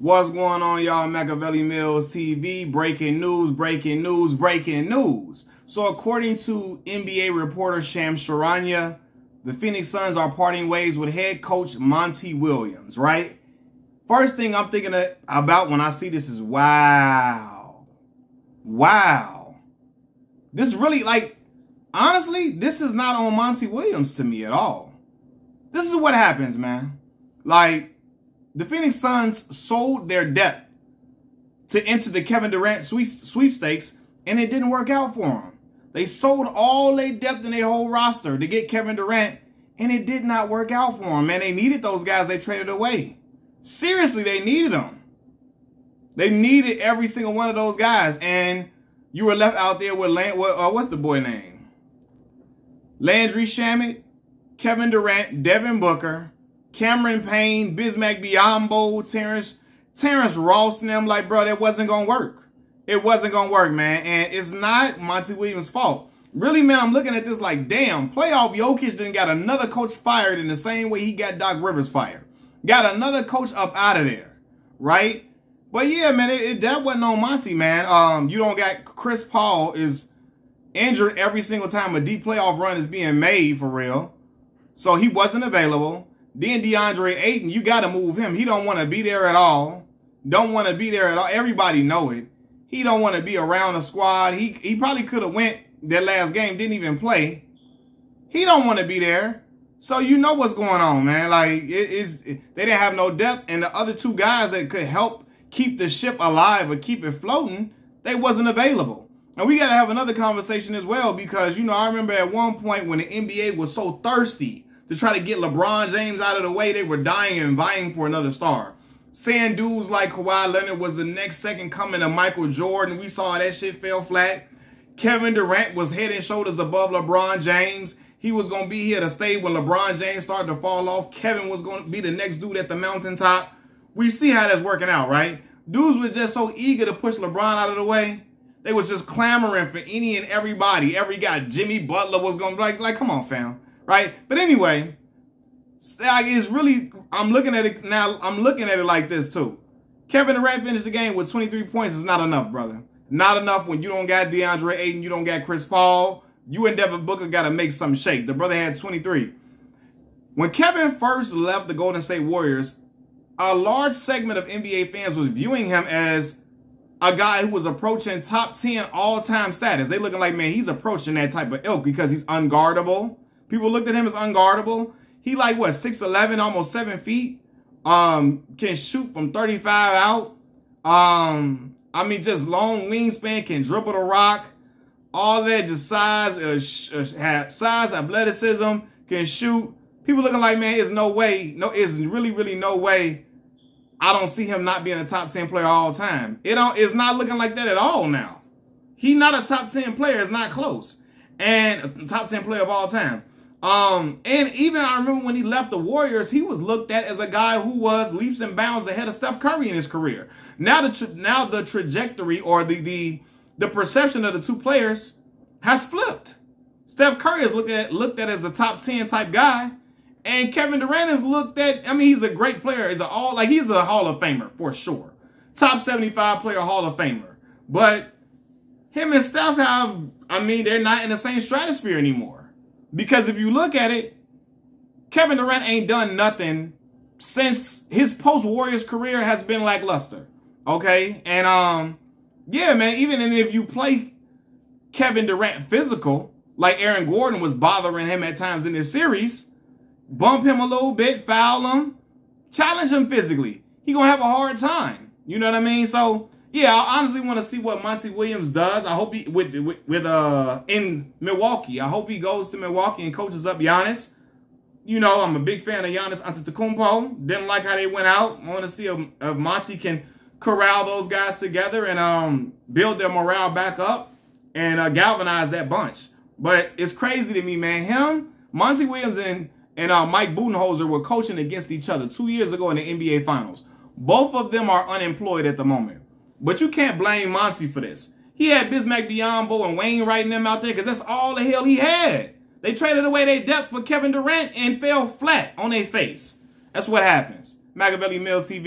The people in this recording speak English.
What's going on, y'all? Machiavelli Mills TV. Breaking news, breaking news, breaking news. So according to NBA reporter Shams Charania, the Phoenix Suns are parting ways with head coach Monty Williams, right? First thing I'm thinking about when I see this is, wow. Wow. This really, honestly, this is not on Monty Williams to me at all. This is what happens, man. The Phoenix Suns sold their depth to enter the Kevin Durant sweepstakes, and it didn't work out for them. They sold all their depth in their whole roster to get Kevin Durant, and it did not work out for them. Man, they needed those guys they traded away. Seriously, they needed them. They needed every single one of those guys, and you were left out there with what's the boy name? Landry Shamet, Kevin Durant, Devin Booker, Cameron Payne, Bismack Biyombo, Terrence Ross, and them. Bro, that wasn't going to work. It wasn't going to work, man. And it's not Monty Williams' fault. Really, man, I'm looking at this like, damn, playoff Jokic done got another coach fired in the same way he got Doc Rivers fired. Got another coach up out of there, right? But yeah, man, that wasn't on Monty, man. You don't got Chris Paul is injured every single time a deep playoff run is being made, for real. So he wasn't available. Then DeAndre Ayton, you got to move him. He don't want to be there at all. Don't want to be there at all. Everybody know it. He don't want to be around the squad. He probably could have went that last game, didn't even play. He don't want to be there. So you know what's going on, man. They didn't have no depth, and the other two guys that could help keep the ship alive or keep it floating, they wasn't available. And we got to have another conversation as well because, I remember at one point when the NBA was so thirsty to try to get LeBron James out of the way, they were dying and vying for another star. Saying dudes like Kawhi Leonard was the next second coming of Michael Jordan. We saw that shit fell flat. Kevin Durant was head and shoulders above LeBron James. He was going to be here to stay when LeBron James started to fall off. Kevin was going to be the next dude at the mountaintop. We see how that's working out, right? Dudes were just so eager to push LeBron out of the way. They was just clamoring for any and everybody. Every guy, Jimmy Butler was going to be like, come on, fam. Right? But anyway, it's really, I'm looking at it now. I'm looking at it like this too. Kevin Durant finished the game with 23 points. Is not enough, brother. Not enough when you don't got DeAndre Ayton, you don't got Chris Paul. You and Devin Booker got to make some shake. The brother had 23. When Kevin first left the Golden State Warriors, a large segment of NBA fans was viewing him as a guy who was approaching top 10 all-time status. They looking like, man, he's approaching that type of ilk because he's unguardable. People looked at him as unguardable. He 6'11", almost 7 feet. Can shoot from 35 out. Just long wingspan, can dribble the rock. All that, just size, athleticism, can shoot. People looking like, man, there's no way. No, it's really, really no way. I don't see him not being a top 10 player all time. It's not looking like that at all now. He's not a top 10 player. It's not close. And a top 10 player of all time. And even I remember when he left the Warriors, he was looked at as a guy who was leaps and bounds ahead of Steph Curry in his career. Now the trajectory or the perception of the two players has flipped. Steph Curry is looked at as a top 10 type guy, and Kevin Durant is looked at. He's a great player. He's a Hall of Famer for sure. Top 75 player, Hall of Famer. But him and Steph they're not in the same stratosphere anymore. Because if you look at it, Kevin Durant ain't done nothing since his post-Warriors career has been lackluster. Okay? And, yeah, man, even if you play Kevin Durant physical, like Aaron Gordon was bothering him at times in this series, bump him a little bit, foul him, challenge him physically, he gonna have a hard time. You know what I mean? So, yeah, I honestly want to see what Monty Williams does. I hope he in Milwaukee. I hope he goes to Milwaukee and coaches up Giannis. I'm a big fan of Giannis Antetokounmpo. Didn't like how they went out. I want to see if Monty can corral those guys together and build their morale back up and galvanize that bunch. But it's crazy to me, man. Monty Williams and Mike Budenholzer were coaching against each other 2 years ago in the NBA Finals. Both of them are unemployed at the moment. But you can't blame Monty for this. He had Bismack Biyombo and Wayne writing them out there because that's all the hell he had. They traded away their depth for Kevin Durant and fell flat on their face. That's what happens. Machiavelli Mills TV.